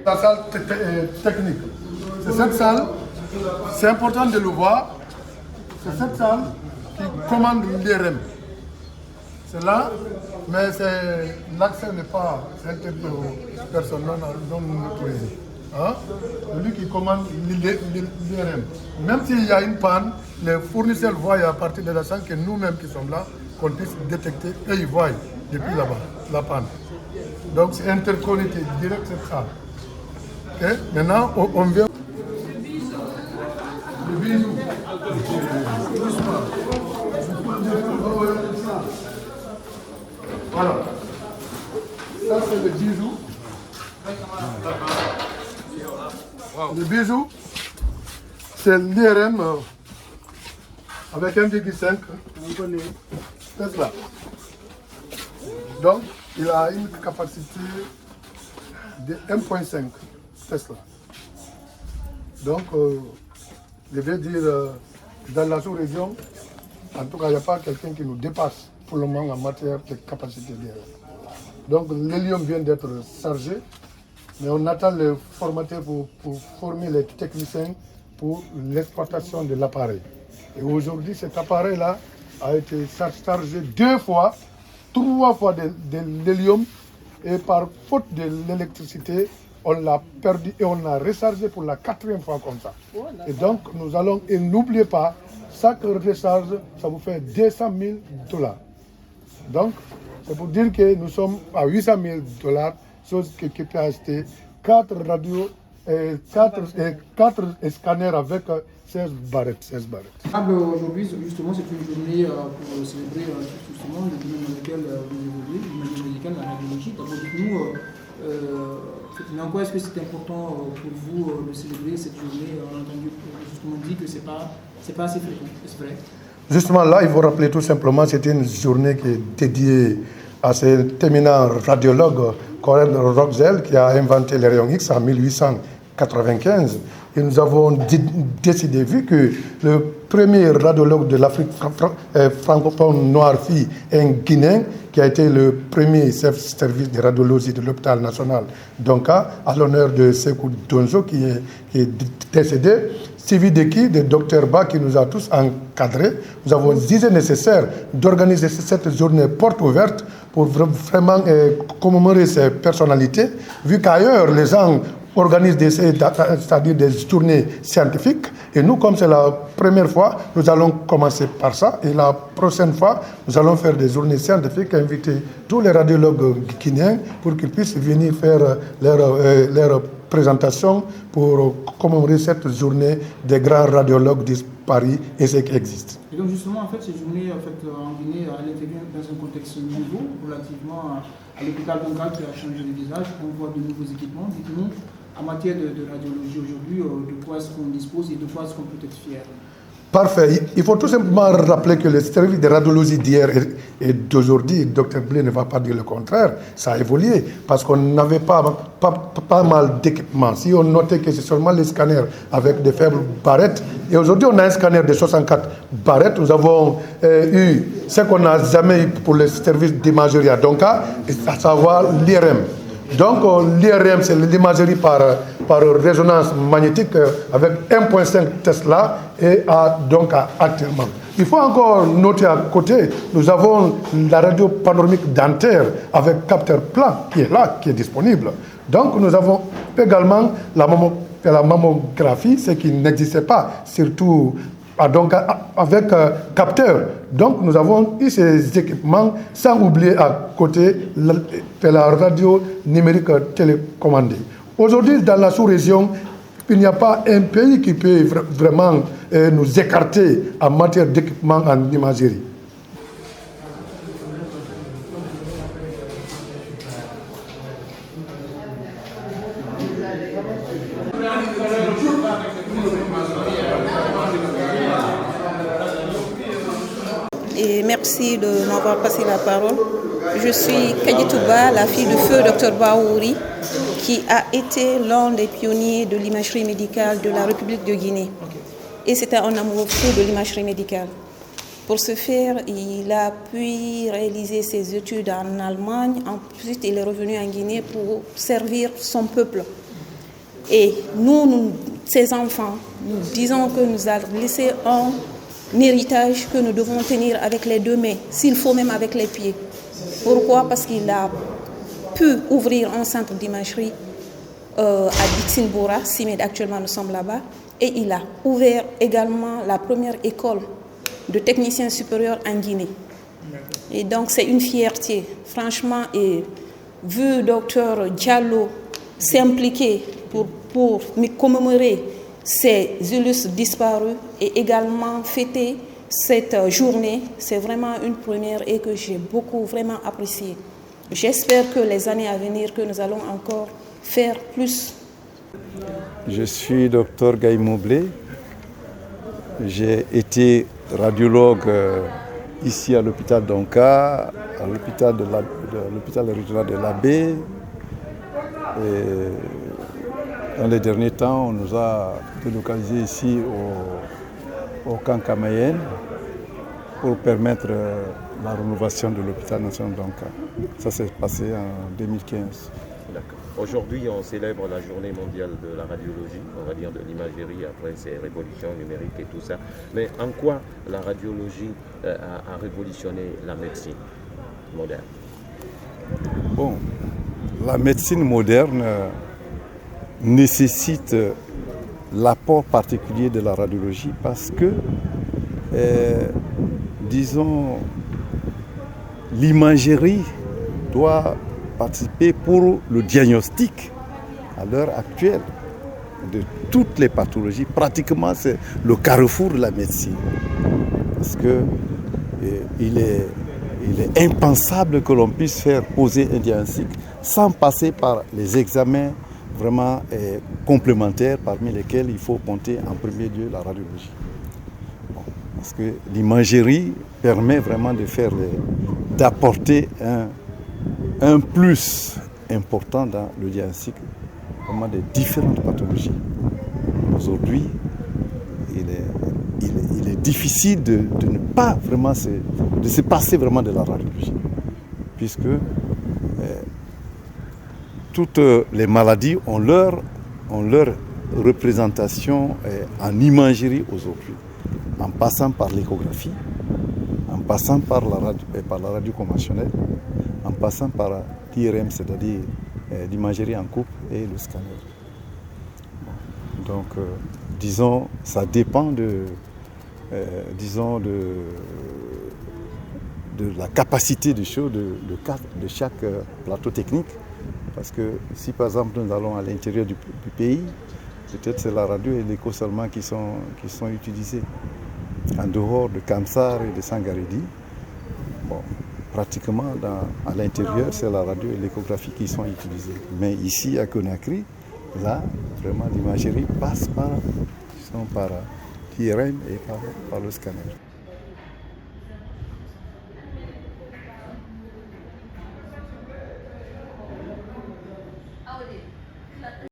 La salle technique. C'est cette salle, c'est important de le voir, c'est cette salle qui commande l'IRM. C'est là, mais l'accès n'est pas interdit aux personnes non autorisées. Hein? Celui qui commande l'IRM. Même s'il y a une panne, les fournisseurs voient à partir de la salle que nous-mêmes qui sommes là, qu'on puisse détecter et ils voient depuis là-bas la panne. Donc c'est interconnecté direct cette salle. Okay? Maintenant, on vient. Le bisou. Voilà. Ça, c'est le bisou. Le bisou, c'est l'IRM avec 1,5 Tesla. Donc, il a une capacité de 1,5 Tesla. Donc, je vais dire, dans la sous-région, en tout cas, il n'y a pas quelqu'un qui nous dépasse pour le moment en matière de capacité d'IRM. Donc, l'hélium vient d'être chargé, mais on attend le formateur pour former les techniciens pour l'exploitation de l'appareil. Et aujourd'hui, cet appareil-là a été chargé 2 fois, 3 fois de l'hélium, et par faute de l'électricité, on l'a perdu et on l'a rechargé pour la 4e fois comme ça. Et donc, nous allons, et n'oubliez pas, chaque recharge, ça vous fait $200 000. Donc, c'est pour dire que nous sommes à $800 000, chose qui peut acheter 4 radios et 4 scanners avec 16 barrettes. Aujourd'hui, justement, c'est une journée pour célébrer justement le domaine dans lequel vous évoluez, l'imagine médicale, la radiologie. D'abord, dites-nous, en quoi est-ce que c'est important pour vous de célébrer cette journée? On a entendu justement dire que c'est pas assez fréquent, c'est vrai? Justement, là, il faut rappeler tout simplement, c'était une journée qui est dédiée à cet éminent radiologue, Cohen Roxel, qui a inventé les rayons X en 1895. Et nous avons décidé, vu que le premier radiologue de l'Afrique francophone noire fille est un Guinéen, qui a été le premier service de radiologie de l'hôpital national d'Onka, à l'honneur de Sekou Donzo, qui est décédé, suivi de qui? De Dr Ba, qui nous a tous encadrés. Nous avons jugé nécessaire d'organiser cette journée porte ouverte pour vraiment commémorer ces personnalités, vu qu'ailleurs, les gens organisent c'est-à-dire des journées scientifiques. Et nous, comme c'est la première fois, nous allons commencer par ça. Et la prochaine fois, nous allons faire des journées scientifiques, inviter tous les radiologues guinéens pour qu'ils puissent venir faire leur présentation pour commémorer cette journée des grands radiologues disparus et ceux qui existent. Et donc justement, en fait, ces journées en Guinée, elle intervient dans un contexte nouveau relativement à l'hôpital d'Onka qui a changé de visage. On voit de nouveaux équipements. Dites-nous, en matière de radiologie aujourd'hui, de quoi est-ce qu'on dispose et de quoi est-ce qu'on peut être fier? Parfait. Il faut tout simplement rappeler que le service de radiologie d'hier et d'aujourd'hui, Dr Blé ne va pas dire le contraire, ça a évolué parce qu'on n'avait pas mal d'équipements. Si on notait que c'est seulement les scanners avec des faibles barrettes, et aujourd'hui on a un scanner de 64 barrettes, nous avons eu ce qu'on n'a jamais eu pour le service d'imagerie à Donka, à savoir l'IRM. Donc l'IRM, c'est l'imagerie par résonance magnétique avec 1,5 Tesla et donc actuellement. Il faut encore noter à côté, nous avons la radio panoramique dentaire avec capteur plat qui est là, qui est disponible. Donc nous avons également la mammographie, ce qui n'existait pas, surtout donc avec capteur. Donc nous avons eu ces équipements sans oublier à côté la radio numérique télécommandée. Aujourd'hui, dans la sous-région, il n'y a pas un pays qui peut vraiment nous écarter en matière d'équipement en imagerie. Et merci de m'avoir passé la parole. Je suis Kaditouba, la fille du feu Dr Baouri, qui a été l'un des pionniers de l'imagerie médicale de la République de Guinée. Et c'était un amoureux fou de l'imagerie médicale. Pour ce faire, il a pu réaliser ses études en Allemagne. Ensuite, il est revenu en Guinée pour servir son peuple. Et nous, ces enfants, nous disons que nous avons laissé un héritage que nous devons tenir avec les deux mains, s'il faut même avec les pieds. Pourquoi? Parce qu'il a pu ouvrir un centre d'imagerie à Dixinboura, CIMED actuellement nous sommes là-bas, et il a ouvert également la première école de techniciens supérieurs en Guinée. Et donc c'est une fierté, franchement, et vu docteur Diallo s'impliquer pour commémorer ces illustres disparus et également fêter cette journée, c'est vraiment une première et que j'ai beaucoup vraiment apprécié. J'espère que les années à venir, que nous allons encore faire plus. Je suis docteur Gaï Moublé. J'ai été radiologue ici à l'hôpital d'Onka, à l'hôpital régional de l'Abbé. Dans les derniers temps, on nous a délocalisés ici au camp Kamayenne pour permettre la rénovation de l'hôpital national d'Onka. Ça s'est passé en 2015. D'accord. Aujourd'hui, on célèbre la journée mondiale de la radiologie, on va dire de l'imagerie après ces révolutions numériques et tout ça. Mais en quoi la radiologie a révolutionné la médecine moderne? Bon, la médecine moderne nécessite l'apport particulier de la radiologie parce que, disons, l'imagerie doit participer pour le diagnostic à l'heure actuelle de toutes les pathologies. Pratiquement, c'est le carrefour de la médecine. Parce que il est impensable que l'on puisse faire poser un diagnostic sans passer par les examens vraiment complémentaires, parmi lesquels il faut compter en premier lieu la radiologie. Bon, parce que l'imagerie permet vraiment d'apporter un plus important dans le diagnostic vraiment des différentes pathologies. Aujourd'hui, il est difficile de ne pas vraiment de se passer vraiment de la radiologie, puisque toutes les maladies ont leur représentation en imagerie aujourd'hui, en passant par l'échographie, en passant par la radio conventionnelle, en passant par l'IRM, c'est-à-dire l'imagerie en coupe et le scanner. Donc, disons, ça dépend de la capacité de chaque plateau technique. Parce que si par exemple nous allons à l'intérieur du pays, peut-être c'est la radio et l'écho seulement qui sont utilisés. En dehors de Kamsar et de Sangaredi, bon, pratiquement à l'intérieur, c'est la radio et l'échographie qui sont utilisées. Mais ici à Conakry, là, vraiment l'imagerie passe par l'IRM et par le scanner.